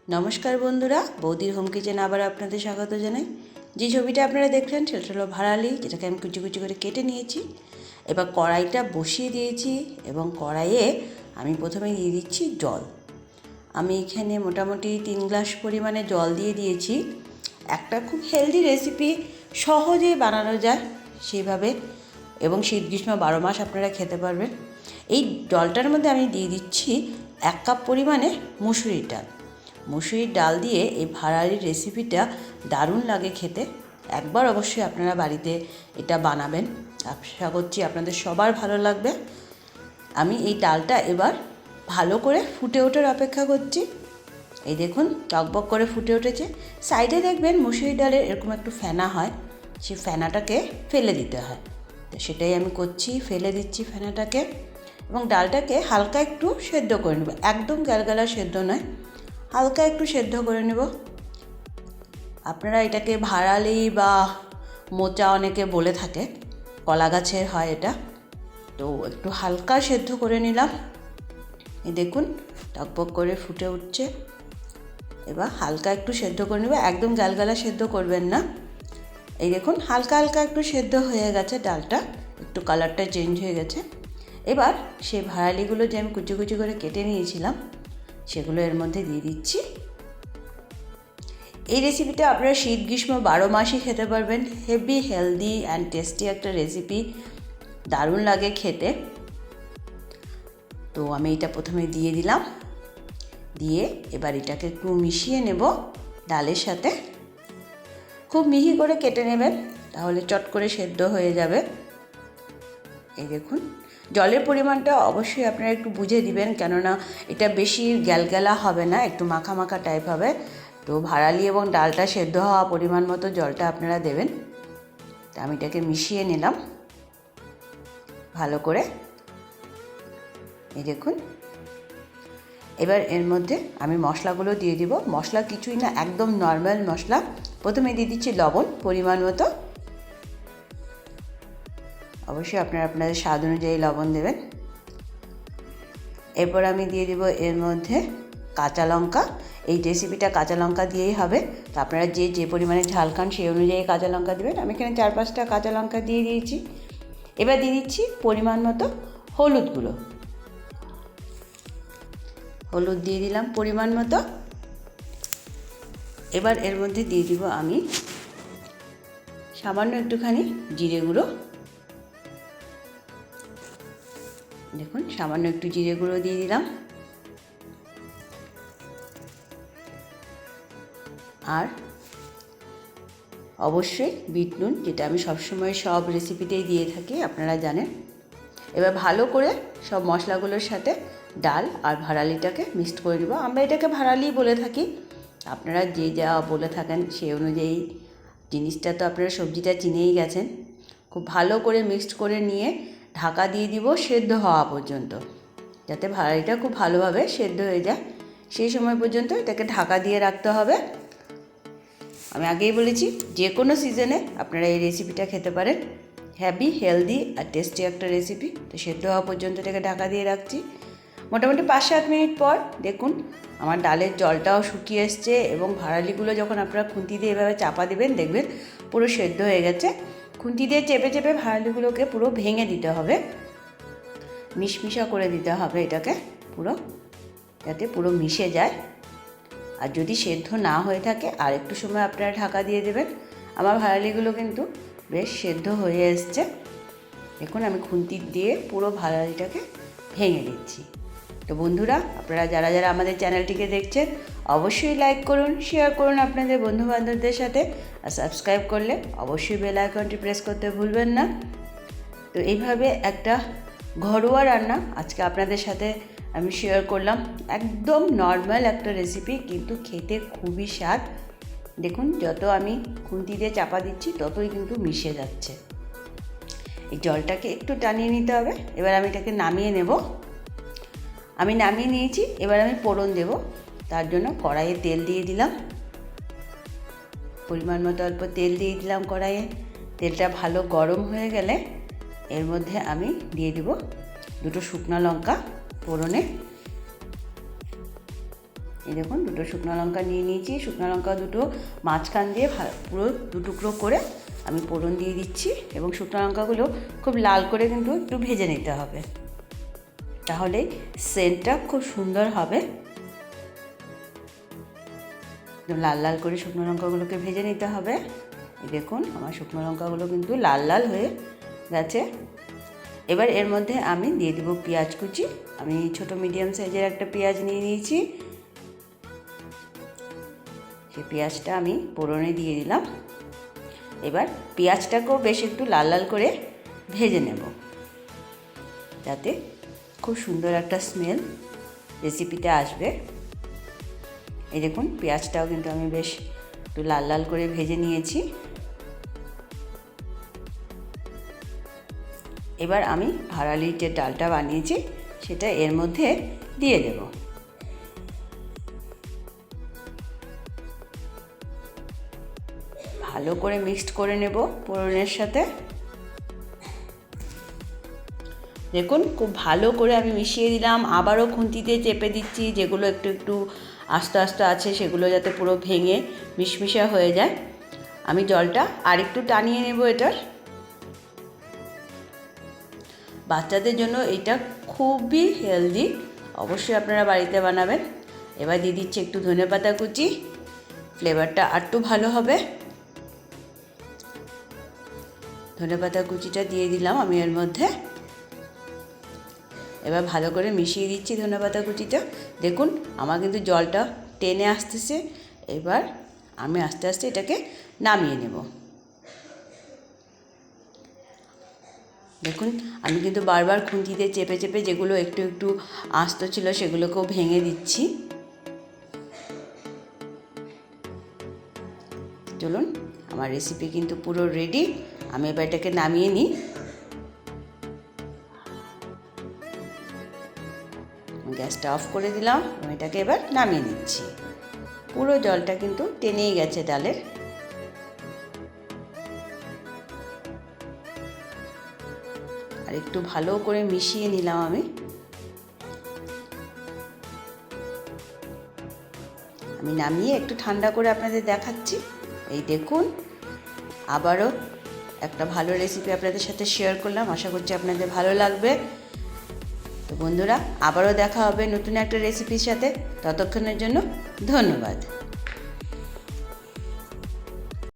নমস্কার বন্ধুরা, বৌদির হোম কিচেন আবার আপনাদের স্বাগত জানাই। যে ছবিটা আপনারা দেখলেন সেটা হলো ভাড়ালি, যেটাকে আমি কুচি কুচি করে কেটে নিয়েছি। এবার কড়াইটা বসিয়ে দিয়েছি এবং কড়াইয়ে আমি প্রথমে দিয়ে দিচ্ছি জল। আমি এখানে মোটামুটি 3 গ্লাস পরিমাণে জল দিয়ে দিয়েছি। একটা খুব হেলদি রেসিপি, সহজেই বানানো যায় সেইভাবে, এবং শীত গ্রীষ্ম 12 মাস আপনারা খেতে পারবেন। এই জলটার মধ্যে আমি দিয়ে দিচ্ছি 1 কাপ পরিমাণে মুসুরির ডাল। মুসুরির ডাল দিয়ে এই ভাড়ালির রেসিপিটা দারুণ লাগে খেতে। একবার অবশ্যই আপনারা বাড়িতে এটা বানাবেন, আশা করছি আপনাদের সবার ভালো লাগবে। আমি এই ডালটা এবার ভালো করে ফুটে ওঠার অপেক্ষা করছি। এই দেখুন, টকবক করে ফুটে উঠেছে। সাইডে দেখবেন মুসুরির ডালের এরকম একটু ফেনা হয়, সেই ফেনাটাকে ফেলে দিতে হয়। তো সেটাই আমি করছি, ফেলে দিচ্ছি ফেনাটাকে, এবং ডালটাকে হালকা একটু সেদ্ধ করে নেব। একদম গ্যালগালা সেদ্ধ নয়, হালকা একটু সেদ্ধ করে নেব। আপনারা এটাকে ভাড়ালি বা মোচা অনেকে বলে থাকে, কলা গাছের হয় এটা। তো একটু হালকা সেদ্ধ করে নিলাম। এই দেখুন, টকবক করে ফুটে উঠছে। এবার হালকা একটু সেদ্ধ করে নেব, একদম গালগালা সেদ্ধ করবেন না। এই দেখুন, হালকা হালকা একটু সেদ্ধ হয়ে গেছে ডালটা, একটু কালারটা চেঞ্জ হয়ে গেছে। এবার সেই ভাড়ালিগুলো যে আমি কুচি কুচি করে কেটে নিয়েছিলাম সেগুলো এর মধ্যে দিয়ে দিচ্ছি। এই রেসিপিটা আপনারা শীত গ্রীষ্ম 12 মাসই খেতে পারবেন। হেভি হেলদি অ্যান্ড টেস্টি একটা রেসিপি, দারুণ লাগে খেতে। তো আমি এটা প্রথমে দিয়ে দিলাম, দিয়ে এবার এটাকে একটু মিশিয়ে নেব ডালের সাথে। খুব মিহি করে কেটে নেবেন, তাহলে চট করে সেদ্ধ হয়ে যাবে। এই দেখুন, জলের পরিমাণটা অবশ্যই আপনারা একটু বুঝে দিবেন, কেননা এটা বেশি গ্যালগ্যালা হবে না, একটু মাখা মাখা টাইপ হবে। তো ভাড়ালি এবং ডালটা সেদ্ধ হওয়া পরিমাণ মতো জলটা আপনারা দেবেন। তা আমি এটাকে মিশিয়ে নিলাম ভালো করে। এই দেখুন, এবার এর মধ্যে আমি মশলাগুলো দিয়ে দিব। মশলা কিছুই না, একদম নর্মাল মশলা। প্রথমে দিয়ে দিচ্ছি লবণ পরিমাণ মতো, অবশ্যই আপনারা আপনাদের স্বাদ অনুযায়ী লবণ দেবেন। এরপর আমি দিয়ে দিব এর মধ্যে কাঁচা লঙ্কা। এই রেসিপিটা কাঁচা লঙ্কা দিয়েই হবে, তো আপনারা যে যে পরিমাণে ঝাল খান সেই অনুযায়ী কাঁচা লঙ্কা দেবেন। আমি এখানে 4-5টা কাঁচা লঙ্কা দিয়ে দিয়েছি। এবার দিয়ে দিচ্ছি পরিমাণ মতো হলুদ গুঁড়ো। হলুদ দিয়ে দিলাম পরিমাণ মতো। এবার এর মধ্যে দিয়ে দিব আমি সামান্য একটুখানি জিরে গুঁড়ো। দেখুন, সামান্য একটু জিরে গুঁড়ো দিয়ে দিলাম। আর অবশ্যই বিট নুন, যেটা আমি সবসময় সব রেসিপিতেই দিয়ে থাকি, আপনারা জানেন। এবার ভালো করে সব মশলাগুলোর সাথে ডাল আর ভাড়ালিটাকে মিক্সড করে নেব। আমরা এটাকে ভাড়ালি বলে থাকি, আপনারা যে যা বলে থাকেন সেই অনুযায়ী। জিনিসটা তো আপনারা সবজিটা চিনেই গেছেন। খুব ভালো করে মিক্সড করে নিয়ে ঢাকা দিয়ে দিব সেদ্ধ হওয়া পর্যন্ত, যাতে ভাড়ালিটা খুব ভালোভাবে সেদ্ধ হয়ে যায়। সেই সময় পর্যন্ত এটাকে ঢাকা দিয়ে রাখতে হবে। আমি আগেই বলেছি, যে কোনো সিজনে আপনারা এই রেসিপিটা খেতে পারেন। হ্যাভি হেলদি আর টেস্টি একটা রেসিপি। তো সেদ্ধ হওয়া পর্যন্ত এটাকে ঢাকা দিয়ে রাখছি। মোটামুটি 5-7 মিনিট পর দেখুন আমার ডালের জলটাও শুকিয়ে এসছে, এবং ভাড়ালিগুলো যখন আপনারা খুন্তি দিয়ে এভাবে চাপা দেবেন দেখবেন পুরো সেদ্ধ হয়ে গেছে। খুন্তি দিয়ে চেপে চেপে ভাড়ালিগুলোকে পুরো ভেঙে দিতে হবে, মিশমিশা করে দিতে হবে এটাকে পুরো, যাতে পুরো মিশে যায়। আর যদি সেদ্ধ না হয়ে থাকে আর একটু সময় আপনারা ঢাকা দিয়ে দেবেন। আমার ভাড়ালিগুলো কিন্তু বেশ সেদ্ধ হয়ে এসছে। দেখুন, আমি খুন্তি দিয়ে পুরো ভাড়ালিটাকে ভেঙে দিচ্ছি। তো বন্ধুরা, আপনারা যারা যারা আমাদের চ্যানেলটিকে দেখছেন অবশ্যই লাইক করুন, শেয়ার করুন আপনাদের বন্ধুবান্ধবদের সাথে, আর সাবস্ক্রাইব করলে অবশ্যই বেল আইকনটি প্রেস করতে ভুলবেন না। তো এইভাবে একটা ঘরোয়া রান্না আজকে আপনাদের সাথে আমি শেয়ার করলাম। একদম নর্মাল একটা রেসিপি, কিন্তু খেতে খুবই স্বাদ। দেখুন, যত আমি খুন্তি দিয়ে চাপা দিচ্ছি ততই কিন্তু মিশে যাচ্ছে। এই জলটাকে একটু টানিয়ে নিতে হবে। এবার আমি এটাকে নামিয়ে নেব। আমি নামিয়ে নিয়েছি। এবার আমি ফোড়ন দেব। তার জন্য কড়াইয়ে তেল দিয়ে দিলাম, পরিমাণ মতো অল্প তেল দিয়ে দিলাম কড়াইয়ে। তেলটা ভালো গরম হয়ে গেলে এর মধ্যে আমি দিয়ে দিব 2 শুকনো লঙ্কা ফোড়নে। এই দেখুন দুটো শুকনো লঙ্কা নিয়ে নিয়েছি, শুকনো লঙ্কা দুটো মাঝখান দিয়ে পুরো দু টুকরো করে আমি ফোড়ন দিয়ে দিচ্ছি এবং শুকনো লঙ্কাগুলো খুব লাল করে কিন্তু একটু ভেজে নিতে হবে, তাহলে সেন্টটা খুব সুন্দর হবে। লাল লাল করে শুকনো লঙ্কাগুলোকে ভেজে নিতে হবে। এই দেখুন আমার শুকনো লঙ্কাগুলো কিন্তু লাল লাল হয়ে গেছে। এবার এর মধ্যে আমি দিয়ে দেবো পেঁয়াজ কুচি। আমি ছোট মিডিয়াম সাইজের একটা পেঁয়াজ নিয়ে নিয়েছি, সেই পেঁয়াজটা আমি ফোড়নে দিয়ে দিলাম। এবার পেঁয়াজটাকেও বেশ একটু লাল লাল করে ভেজে নেব, যাতে খুব সুন্দর একটা স্মেল রেসিপিতে আসবে। এই দেখুন পেঁয়াজটাও কিন্তু আমি বেশ একটু লাল লাল করে ভেজে নিয়েছি। এবার আমি ভাড়ালির যে ডালটা বানিয়েছি সেটা এর মধ্যে দিয়ে দেব। ভালো করে মিক্সড করে নেব ফোড়নের সাথে। দেখুন খুব ভালো করে আমি মিশিয়ে দিলাম, আবারও খুন্তিতে চেপে দিচ্ছি, যেগুলো একটু একটু আস্তে আস্তে আছে সেগুলো যাতে পুরো ভেঙে মিশমিশা হয়ে যায়। আমি জলটা আরেকটু টানিয়ে নেব এটার। বাচ্চাদের জন্য এটা খুবই হেলদি, অবশ্যই আপনারা বাড়িতে বানাবেন। এবার দিয়ে দিচ্ছি একটু ধনেপাতা কুচি, ফ্লেভারটা আরটু ভালো হবে। ধনেপাতা কুচিটা দিয়ে দিলাম আমি এর মধ্যে। এবার ভালো করে মিশিয়ে দিচ্ছি ধনেপাতা কুচিটা। দেখুন আমার কিন্তু জলটা টেনে আসতেছে। এবার আমি আস্তে আস্তে এটাকে নামিয়ে নেব। দেখুন আমি কিন্তু বারবার খুন্তিতে চেপে চেপে যেগুলো একটু একটু আস্ত ছিল সেগুলোকেও ভেঙে দিচ্ছি। চলুন আমার রেসিপি কিন্তু পুরো রেডি। আমি এবার এটাকে নামিয়ে নিই। গ্যাসটা অফ করে দিলাম, আমি এটাকে এবার নামিয়ে নিচ্ছি। পুরো জলটা কিন্তু টেনেই গেছে ডালের। আর একটু ভালো করে মিশিয়ে নিলাম আমি। নামিয়ে একটু ঠান্ডা করে আপনাদের দেখাচ্ছি। এই দেখুন আবারও একটা ভালো রেসিপি আপনাদের সাথে শেয়ার করলাম, আশা করছি আপনাদের ভালো লাগবে। তো বন্ধুরা আবারও দেখা হবে নতুন একটা রেসিপির সাথে, ততক্ষণের জন্য ধন্যবাদ।